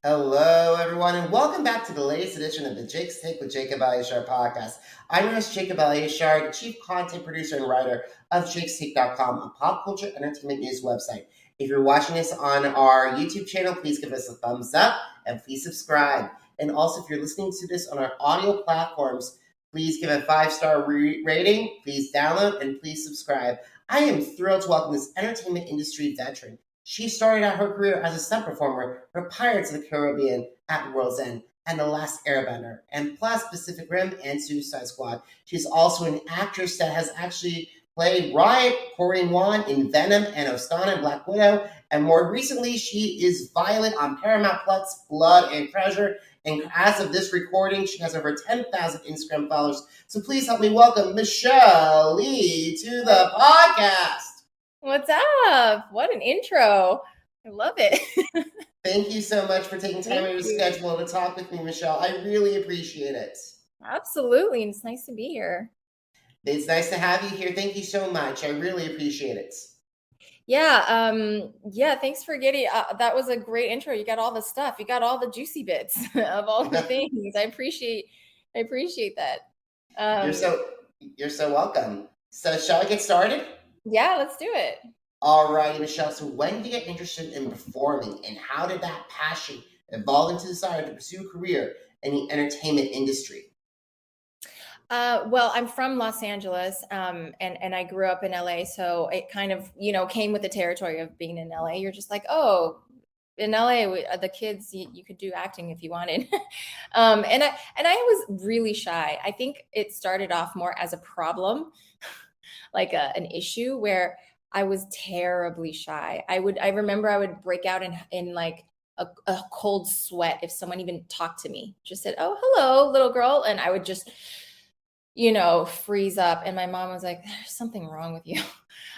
Hello, everyone, and welcome back to the latest edition of the Jake's Take with Jacob Elyachar Podcast. I'm your host, Jacob Elyachar, the chief content producer and writer of jakestake.com, a pop culture entertainment news website. If you're watching this on our YouTube channel, please give us a thumbs up and please subscribe. And also, if you're listening to this on our audio platforms, please give a 5-star rating, please download, and please subscribe. I am thrilled to welcome this entertainment industry veteran. She started out her career as a stunt performer for Pirates of the Caribbean at World's End and The Last Airbender, and plus Pacific Rim and Suicide Squad. She's also an actress that has actually played Riot, Corrine Wan in Venom and Ostana in Black Widow, and more recently, she is Violet on Paramount Plus, Blood and Treasure. And as of this recording, she has over 10,000 Instagram followers. So please help me welcome Michelle Lee to the podcast. What's up? What an intro. I love it. Thank you so much for taking time out of your schedule to talk with me, Michelle. I really appreciate it. Absolutely. It's nice to be here. It's nice to have you here. Thank you so much. I really appreciate it. Yeah. Thanks for getting that was a great intro. You got all the stuff. You got all the juicy bits of all the things. I appreciate that. You're so welcome. So shall I get started? Yeah, let's do it. All right, Michelle. So when did you get interested in performing, and how did that passion evolve into the desire to pursue a career in the entertainment industry? Well, I'm from Los Angeles, and I grew up in LA, so it kind of, came with the territory of being in LA. You're just like, oh, in LA, the kids, you could do acting if you wanted. And I was really shy. I think it started off more as a problem, like an issue where I was terribly shy. I remember I would break out in like a cold sweat if someone even talked to me, just said, "Oh, hello, little girl." And I would just, freeze up. And my mom was like, "There's something wrong with you."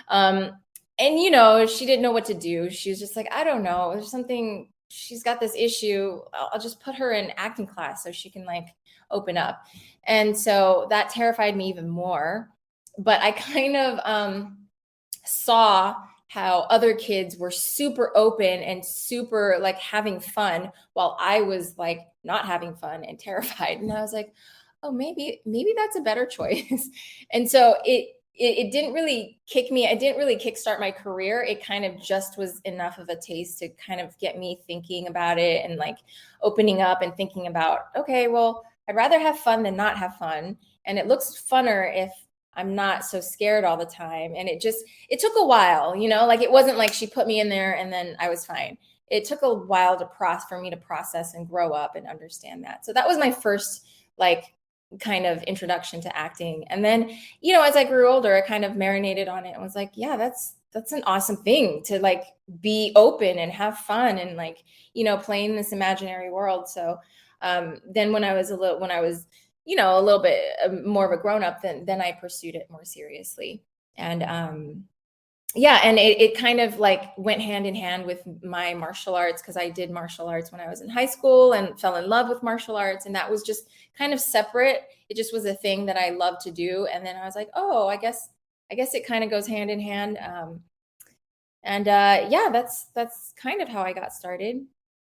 And, she didn't know what to do. She was just like, "I don't know. There's something, she's got this issue. I'll just put her in acting class so she can like open up." And so that terrified me even more. But I kind of saw how other kids were super open and super like having fun while I was like not having fun and terrified. And I was like, oh, maybe that's a better choice. And so it didn't really kick me. It didn't really kickstart my career. It kind of just was enough of a taste to kind of get me thinking about it and like opening up and thinking about, okay, well, I'd rather have fun than not have fun. And it looks funner if I'm not so scared all the time. And it took a while, like it wasn't like she put me in there and then I was fine. It took a while for me to process and grow up and understand that. So that was my first like kind of introduction to acting. And then, as I grew older, I kind of marinated on it and was like, yeah, that's an awesome thing to like be open and have fun and like, play in this imaginary world. So then when I was a little bit more of a grown up, then I pursued it more seriously. And and it kind of like went hand in hand with my martial arts, because I did martial arts when I was in high school and fell in love with martial arts. And that was just kind of separate. It just was a thing that I loved to do. And then I was like, oh, I guess it kind of goes hand in hand. That's kind of how I got started.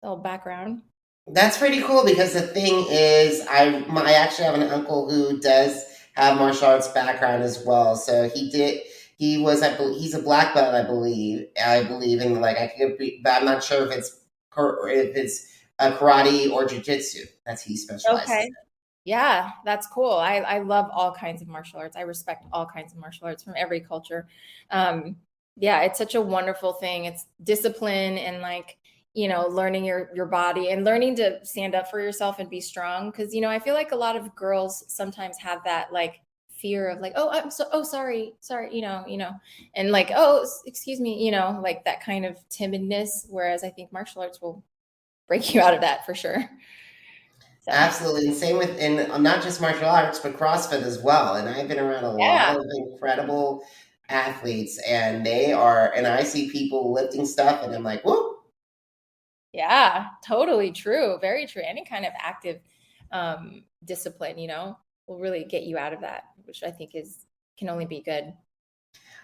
A little background. That's pretty cool, because the thing is, I actually have an uncle who does have martial arts background as well. So he's a black belt, I believe in, like, I could be, but I'm not sure if it's karate or jiu-jitsu. That's he specializes in. Yeah, that's cool. I love all kinds of martial arts. I respect all kinds of martial arts from every culture. It's such a wonderful thing. It's discipline and like, learning your body and learning to stand up for yourself and be strong. Cause I feel like a lot of girls sometimes have that like fear of like, sorry, and like, oh, excuse me, like that kind of timidness. Whereas I think martial arts will break you out of that for sure. So. Absolutely. And same with, and not just martial arts, but CrossFit as well. And I've been around a lot of incredible athletes, and I see people lifting stuff and I'm like, whoop. Yeah, totally true. Very true. Any kind of active discipline, will really get you out of that, which I think can only be good.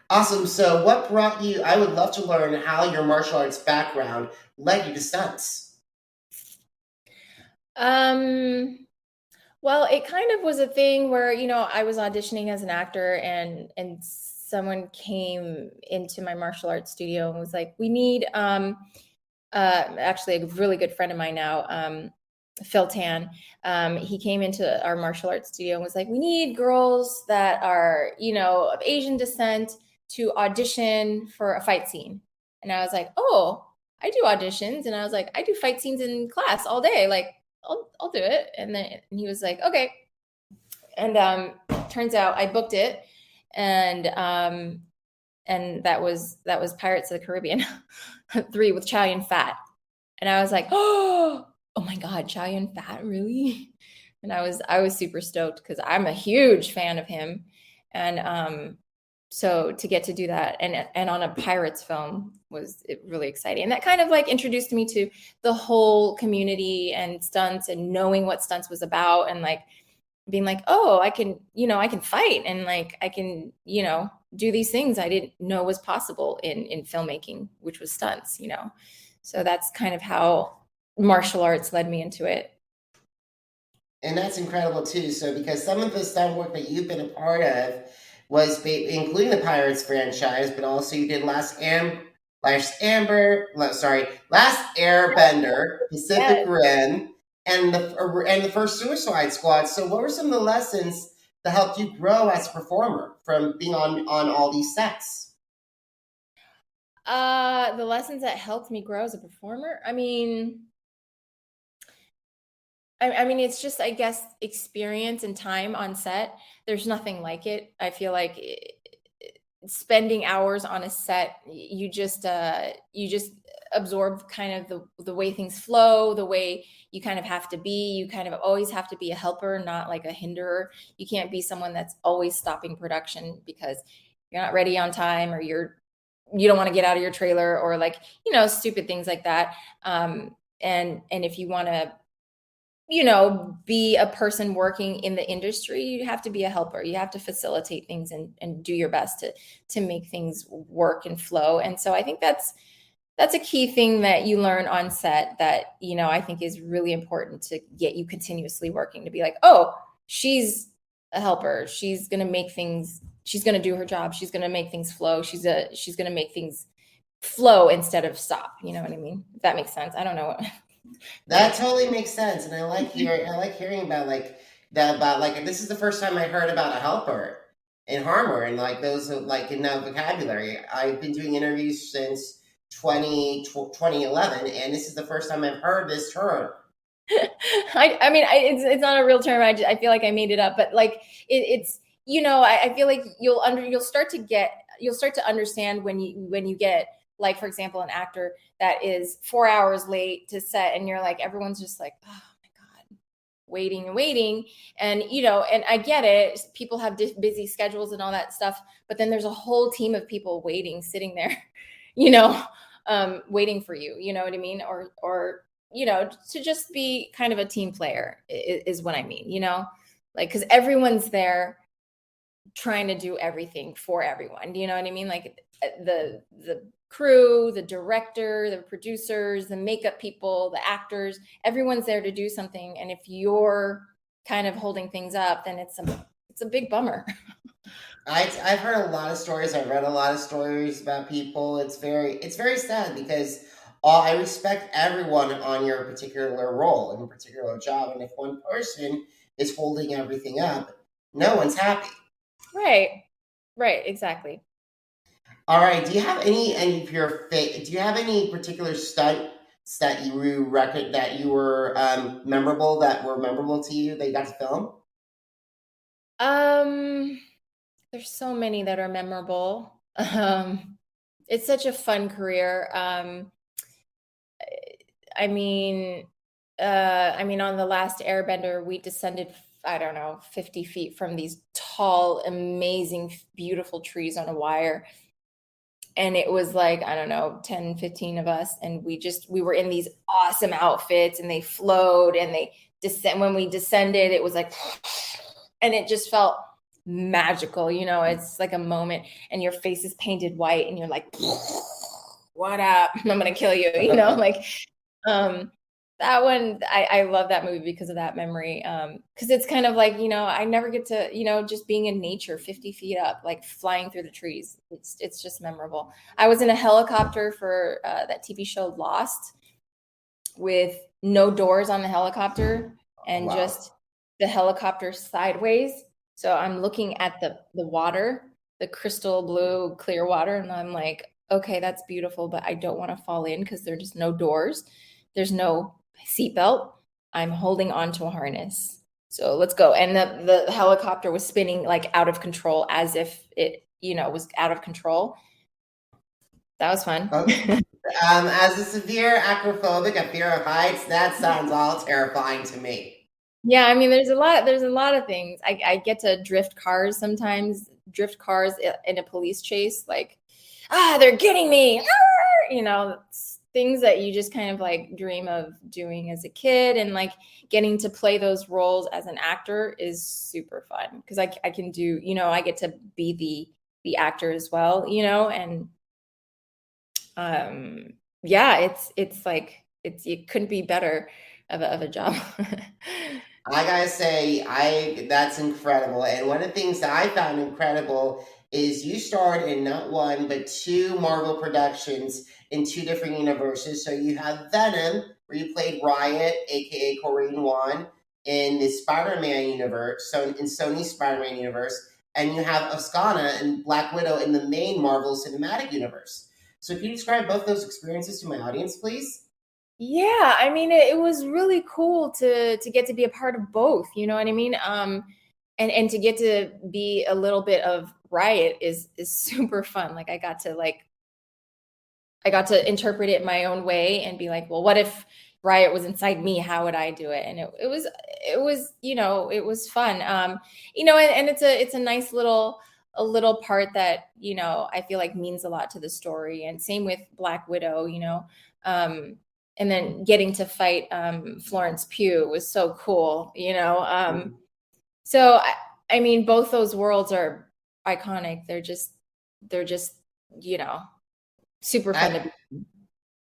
Awesome. So what brought you, I would love to learn how your martial arts background led you to stunts. Well, it kind of was a thing where, I was auditioning as an actor, and someone came into my martial arts studio and was like, "We need actually a really good friend of mine now, Phil Tan. He came into our martial arts studio and was like, "We need girls that are, of Asian descent to audition for a fight scene." And I was like, "Oh, I do auditions." And I was like, "I do fight scenes in class all day. Like, I'll do it." And he was like, "Okay." And turns out I booked it, and that was Pirates of the Caribbean 3 with Chow Yun-fat. And I was like, oh my God, Chow Yun-fat, really? And I was super stoked because I'm a huge fan of him. And so to get to do that and on a Pirates film was really exciting. And that kind of like introduced me to the whole community and stunts and knowing what stunts was about, and like being like, oh, I can fight, and like I can, do these things I didn't know was possible in filmmaking, which was stunts. So that's kind of how martial arts led me into it. And that's incredible too. So, because some of the stunt work that you've been a part of was including the Pirates franchise, but also you did Last Airbender, Pacific Yes. Rim, and the first Suicide Squad. So, what were some of the lessons that helped you grow as a performer from being on all these sets? The lessons that helped me grow as a performer. I mean, it's just, I guess, experience and time on set. There's nothing like it. I feel like spending hours on a set, you just absorb kind of the way things flow, the way you kind of have to be. You kind of always have to be a helper, not like a hinderer. You can't be someone that's always stopping production because you're not ready on time, or you don't want to get out of your trailer, or like, stupid things like that. And if you want to, be a person working in the industry, you have to be a helper. You have to facilitate things and do your best to make things work and flow. And so I think that's a key thing that you learn on set that, I think is really important to get you continuously working, to be like, oh, she's a helper. She's going to do her job. She's going to make things flow. She's going to make things flow instead of stop. You know what I mean? If that makes sense. I don't know. That totally makes sense, and I like hearing about like that about like this is the first time I heard about a helper in Harmer and like those like in that vocabulary. I've been doing interviews since 2011, and this is the first time I've heard this term. I mean, it's not a real term. I feel like I made it up, but like it's I feel like you'll start to understand when you get, like, for example, an actor that is 4 hours late to set, and you're like, everyone's just like, oh my God, waiting and waiting. And and I get it, people have busy schedules and all that stuff, but then there's a whole team of people waiting, sitting there, you know waiting for you, you know what I mean? Or to just be kind of a team player is what I mean, like, because everyone's there trying to do everything for everyone, you know what I mean? Like, the crew, the director, the producers, the makeup people, the actors, everyone's there to do something. And if you're kind of holding things up, then it's a big bummer. I've heard a lot of stories. I've read a lot of stories about people. It's very sad because I respect everyone on your particular role and particular job, and if one person is holding everything up, no one's happy. Right. Right, exactly. All right. Do you have any particular stunts that you record that you were memorable to you that you got to film? um there's so many that are memorable. It's such a fun career. I mean, on the last Airbender, we descended, I don't know, 50 feet from these tall, amazing, beautiful trees on a wire. And it was like, I don't know, 10, 15 of us. And we were in these awesome outfits, and they flowed, and when we descended, it was like, and it just felt magical. It's like a moment, and your face is painted white, and you're like, what up? I'm going to kill you, like, um That one, I love that movie because of that memory. Because it's kind of like, I never get to, just being in nature 50 feet up, like flying through the trees. It's just memorable. I was in a helicopter for that TV show Lost with no doors on the helicopter Oh, and wow. just the helicopter sideways. So I'm looking at the water, the crystal blue clear water, and I'm like, okay, that's beautiful, but I don't want to fall in because there's just no doors. There's no seatbelt. I'm holding onto a harness. So let's go. And the helicopter was spinning like out of control as if it, was out of control. That was fun. Oh, as a severe acrophobic, a fear of heights, that sounds all terrifying to me. Yeah, I mean, there's a lot of things. I get to drift cars sometimes, drift cars in a police chase, like, they're getting me. Things that you just kind of like dream of doing as a kid, and like getting to play those roles as an actor is super fun because I can do, I get to be the actor as well, and yeah, it's like it couldn't be better of a job. I gotta say, I that's incredible. And one of the things that I found incredible is you starred in not one but two Marvel productions in two different universes. So you have Venom, where you played Riot, aka Corinne Wan, in the Spider-Man universe, so in Sony's Spider-Man universe, and you have Oscana and Black Widow in the main Marvel Cinematic Universe. So can you describe both those experiences to my audience, please? Yeah, I mean, it was really cool to get to be a part of both, you know what I mean? And to get to be a little bit of Riot is super fun. Like I got to interpret it my own way and be like, well, what if Riot was inside me? How would I do it? And it was, it was fun. And it's a nice a little part that, I feel like means a lot to the story. And same with Black Widow, and then getting to fight Florence Pugh was so cool, So I mean, both those worlds are iconic. They're just, you know, super fun to I be.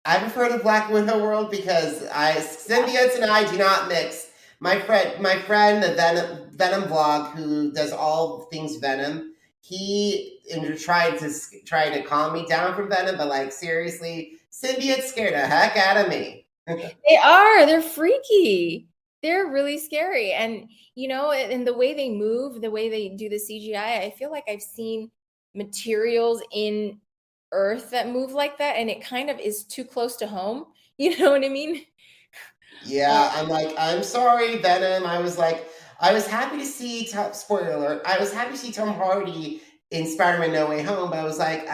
I prefer the Black Widow world because I symbiotes and I do not mix. My friend, the Venom vlog, who does all things Venom, he tried to calm me down from Venom, but like seriously, symbiotes scared the heck out of me. They are. They're freaky. They're really scary. And and the way they move, the way they do the CGI, I feel like I've seen materials in Earth that move like that, and it kind of is too close to home. You know what I mean? Uh, Yeah, I'm like, I'm sorry, Venom. I was happy to see, spoiler alert, I was happy to see Tom Hardy in Spider-Man No Way Home, but I was like,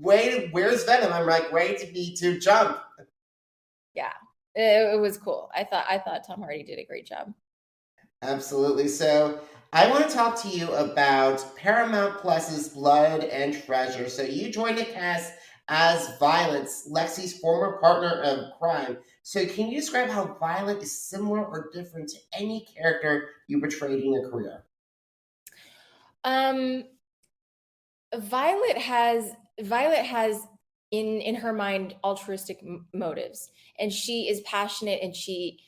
wait, where's Venom? I'm like, ready to jump. yeah, it was cool. I thought Tom Hardy did a great job. Absolutely. So I want to talk to you about Paramount Plus's Blood and Treasure. So you joined the cast as Violet, Lexi's former partner of crime. So can you describe how Violet is similar or different to any character you portrayed in your career? Um, Violet has in her mind altruistic motives, and she is passionate, and she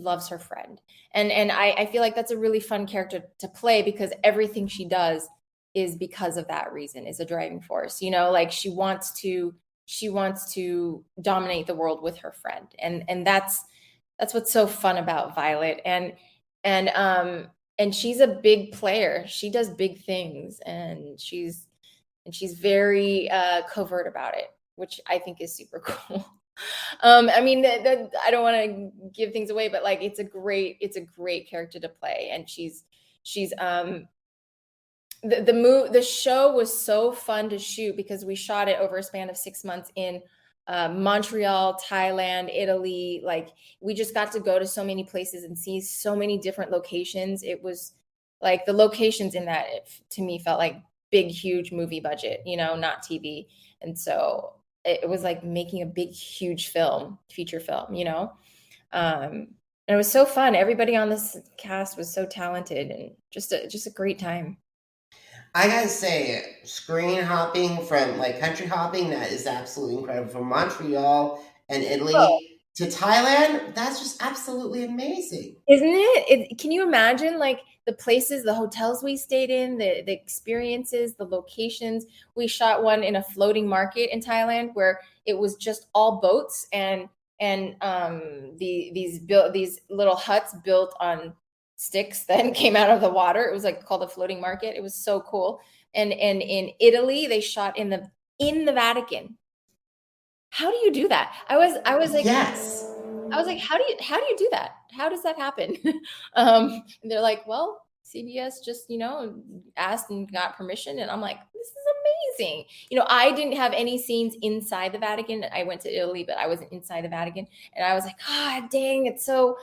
loves her friend, and I feel like that's a really fun character to play because everything she does is because of that reason, is a driving force. Like she wants to dominate the world with her friend, and that's what's so fun about Violet. And she's a big player. She does big things, and she's very covert about it, which I think is super cool. I mean, I don't want to give things away, but like it's a great character to play, and she's the show was so fun to shoot because we shot it over a span of 6 months in Montreal, Thailand, Italy. Like we just got to go to so many places and see so many different locations. It was like the locations in that to me felt like big, huge movie budget, not TV. And so it was like making a big, huge feature film, and it was so fun. Everybody on this cast was so talented and just a great time. I gotta say, screen hopping from like country hopping, that is absolutely incredible. From Montreal and Oh, Italy to Thailand. That's just absolutely amazing. Isn't it? Can you imagine like the places, the hotels we stayed in, the experiences, the locations? We shot one in a floating market in Thailand where it was just all boats and these little huts built on sticks then came out of the water. It was like called a floating market. It was so cool. And in Italy, they shot in the Vatican. How do you do that? Yes. I was like, how do you do that? How does that happen? And they're like, well, CBS just, asked and got permission. And I'm like, this is amazing. I didn't have any scenes inside the Vatican. I went to Italy, but I wasn't inside the Vatican. And I was like, God dang, that's so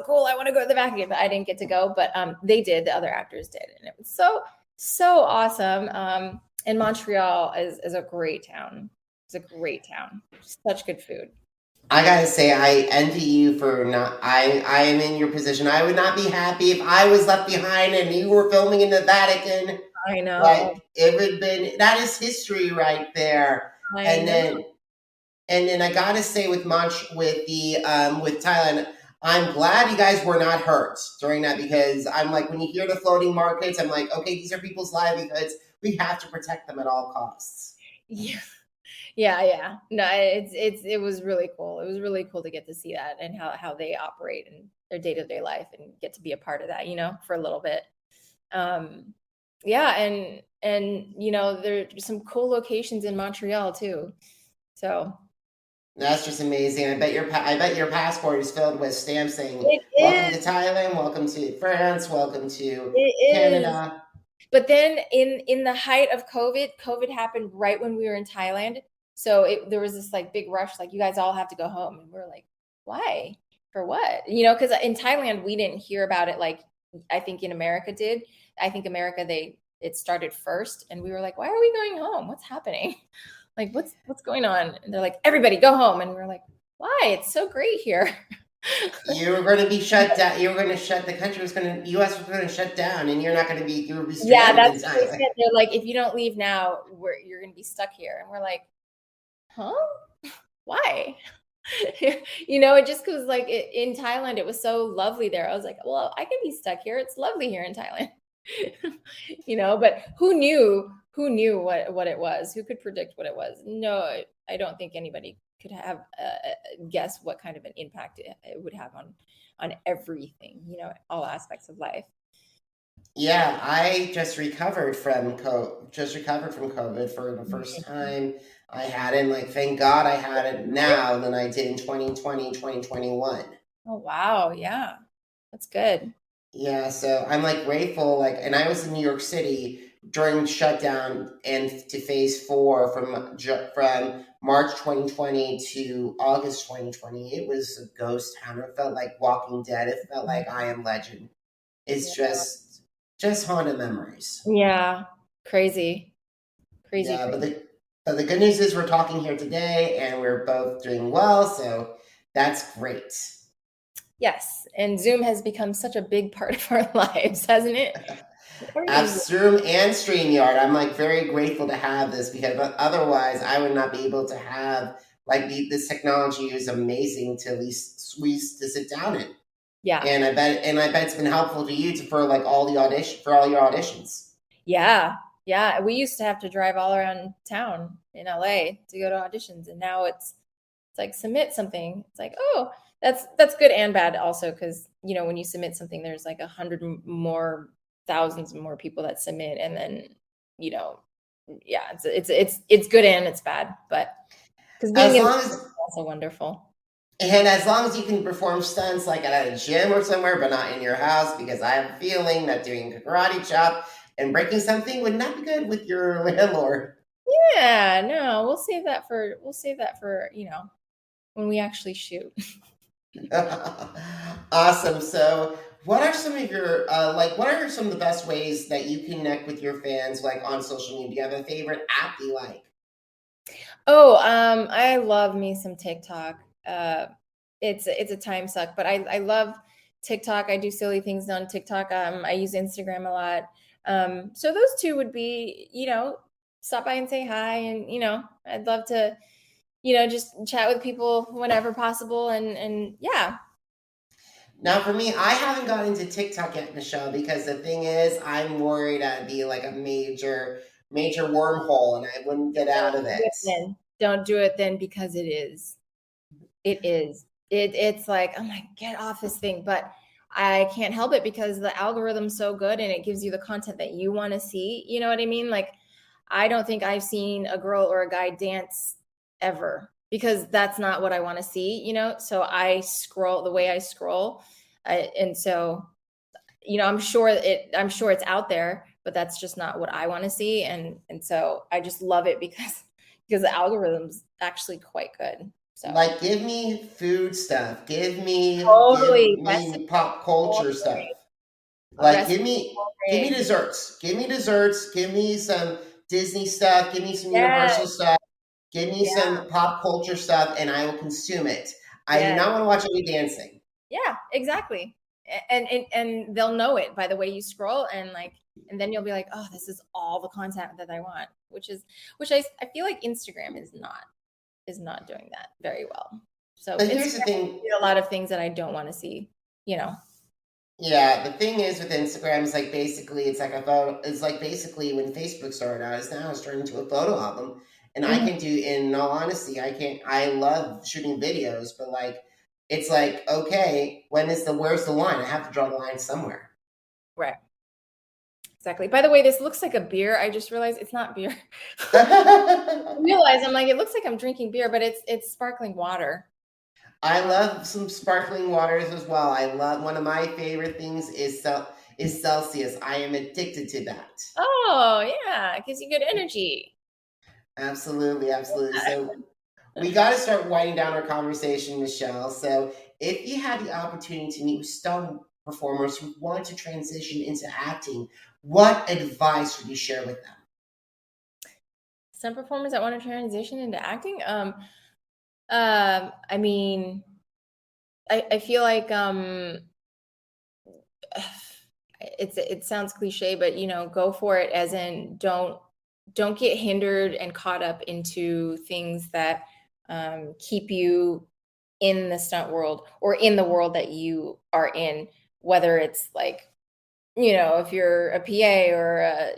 cool. I want to go to the Vatican, but I didn't get to go. But they did, the other actors did. And it was so awesome. And Montreal is a great town. It's a great town. Such good food. I gotta say, I envy you for not. I am in your position. I would not be happy if I was left behind and you were filming in the Vatican. I know. Like it would been that is history right there. I And know. then I gotta say with Thailand, I'm glad you guys were not hurt during that because I'm like when you hear the floating markets, I'm like, okay, these are people's livelihoods. We have to protect them at all costs. Yeah. Yeah. No, it was really cool. It was really cool to get to see that and how they operate in their day-to-day life and get to be a part of that, for a little bit. Yeah, and there's some cool locations in Montreal too. So That's just amazing. I bet your passport is filled with stamps saying it "Welcome to is. Thailand," "Welcome to France," "Welcome to It is. Canada." But then in the height of COVID happened right when we were in Thailand. So there was this like big rush, like you guys all have to go home. And we're like, why? For what? Because in Thailand, we didn't hear about it like I think in America did. I think America, it started first. And we were like, why are we going home? What's happening? Like, what's going on? And they're like, everybody go home. And we're like, why? It's so great here. You were going to be shut down. You were going to shut the country was going to U.S. was going to shut down, and you're not going to be. You will be Yeah, stranded in that's what they Thailand. said. They're like, if you don't leave now, you're going to be stuck here. And we're like, huh? Why? It just goes like in Thailand, it was so lovely there. I was like, well, I can be stuck here. It's lovely here in Thailand. But who knew what it was? Who could predict what it was? No, I don't think anybody could have guess what kind of an impact it would have on everything, all aspects of life. Yeah, I just recovered from COVID for the first time. I had it, like, thank God I had it now than I did in 2020, 2021. Oh, wow. Yeah. That's good. Yeah, so I'm like grateful, like, and I was in New York City during shutdown and to phase four from March 2020 to August 2020. It was a ghost town. It felt like Walking Dead. It felt like I Am Legend. It's Yeah. just haunted memories. Yeah. Crazy. Crazy, Yeah, crazy. but the good news is we're talking here today and we're both doing well, so that's great. Yes. And Zoom has become such a big part of our lives, hasn't it? Zoom and StreamYard. I'm like very grateful to have this because otherwise I would not be able to have like this technology is amazing to at least squeeze to sit down in. Yeah. And I bet it's been helpful to you for like all your auditions. Yeah. Yeah. We used to have to drive all around town in LA to go to auditions. And now it's like submit something. It's like, oh, that's good and bad also. Cause when you submit something, there's like 100 more thousands more people that submit. And then, yeah, it's good and it's bad, but because being in is also wonderful. And as long as you can perform stunts like at a gym or somewhere, but not in your house, because I have a feeling that doing a karate chop and breaking something would not be good with your landlord. Yeah, no, we'll save that for when we actually shoot. Awesome. So, what are some of your what are some of the best ways that you connect with your fans like on social media? Do you have a favorite app you like? Oh, I love me some TikTok. It's a time suck, but I love TikTok. I do silly things on TikTok. I use Instagram a lot. So those two would be, stop by and say hi, and I'd love to just chat with people whenever possible. And yeah. Now, for me, I haven't got into TikTok yet, Michelle, because the thing is, I'm worried I'd be like a major wormhole and I wouldn't get out of it. Don't do it then, because it is. It's like, I'm like, get off this thing. But I can't help it because the algorithm's so good and it gives you the content that you want to see. You know what I mean? Like, I don't think I've seen a girl or a guy dance ever, because that's not what I want to see, So I scroll the way I scroll. And so, I'm sure it's out there, but that's just not what I want to see. And so I just love it because the algorithm's actually quite good. So, like, give me food stuff. Give me pop culture stuff. Like, give me desserts. Give me desserts. Give me some Disney stuff. Give me some Universal stuff. Give me some pop culture stuff, and I will consume it. I do not want to watch any dancing. Yeah, exactly. And they'll know it by the way you scroll, and then you'll be like, oh, this is all the content that I want, which I feel like Instagram is not doing that very well. So but here's the thing: a lot of things that I don't want to see, Yeah, the thing is with Instagram is like basically it's like a photo. It's like basically when Facebook started out, it's turned into a photo album, and I can do. In all honesty, I can't. I love shooting videos, but like it's like, okay, where's the line? I have to draw the line somewhere. Right. Exactly. By the way, this looks like a beer. I just realized it's not beer. I'm like, it looks like I'm drinking beer, but it's sparkling water. I love some sparkling waters as well. One of my favorite things is Celsius. I am addicted to that. Oh yeah, it gives you good energy. Absolutely. So we got to start winding down our conversation, Michelle. So if you had the opportunity to meet with stunt performers who want to transition into acting, what advice would you share with them? Stunt performers that want to transition into acting? I mean, I feel like it sounds cliche, but go for it, as in don't get hindered and caught up into things that keep you in the stunt world or in the world that you are in, whether it's like, if you're a PA or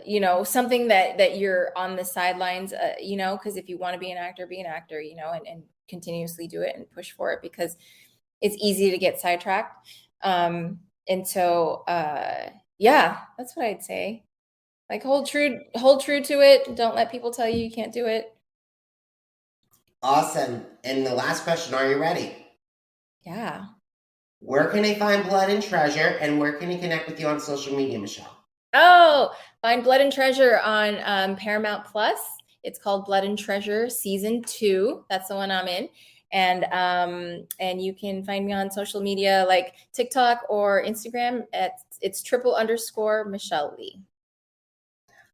something that you're on the sidelines, because if you want to be an actor, and continuously do it and push for it, because it's easy to get sidetracked. And so yeah, that's what I'd say. Like, hold true to it. Don't let people tell you can't do it. Awesome. And the last question, are you ready? Yeah. Where can they find Blood and Treasure, and where can they connect with you on social media, Michelle? Oh, find Blood and Treasure on Paramount Plus. It's called Blood and Treasure Season 2. That's the one I'm in. And you can find me on social media like TikTok or Instagram it's __ Michelle Lee.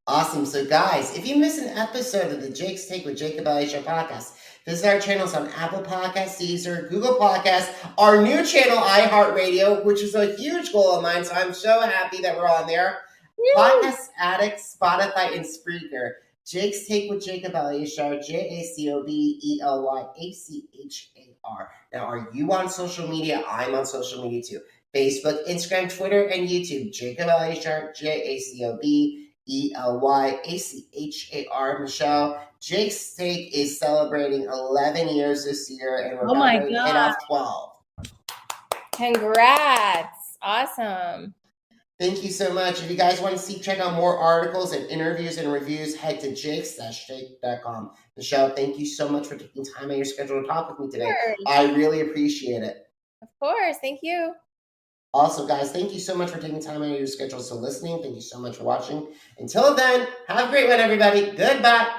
Awesome. So guys, if you miss an episode of the Jake's Take with Jacob Elyachar Podcast, visit our channels on Apple Podcasts, Deezer, Google Podcasts, our new channel, iHeartRadio, which is a huge goal of mine. So I'm so happy that we're on there. Yay. Podcast Addict, Spotify, and Spreaker. Jake's Take with Jacob Elyachar, JACOBELYACHAR. Now, are you on social media? I'm on social media too. Facebook, Instagram, Twitter, and YouTube. Jacob Elyachar, JACOBELYACHAR. Michelle, Jake's Take is celebrating 11 years this year, and we're about to hit off 12. Congrats. Awesome. Thank you so much. If you guys want to check out more articles and interviews and reviews, head to jakes-take.com. Michelle, thank you so much for taking time out of your schedule to talk with me today. I really appreciate it. Of course. Thank you. Also, guys, thank you so much for taking time out of your schedule to listening. Thank you so much for watching. Until then, have a great one, everybody. Goodbye.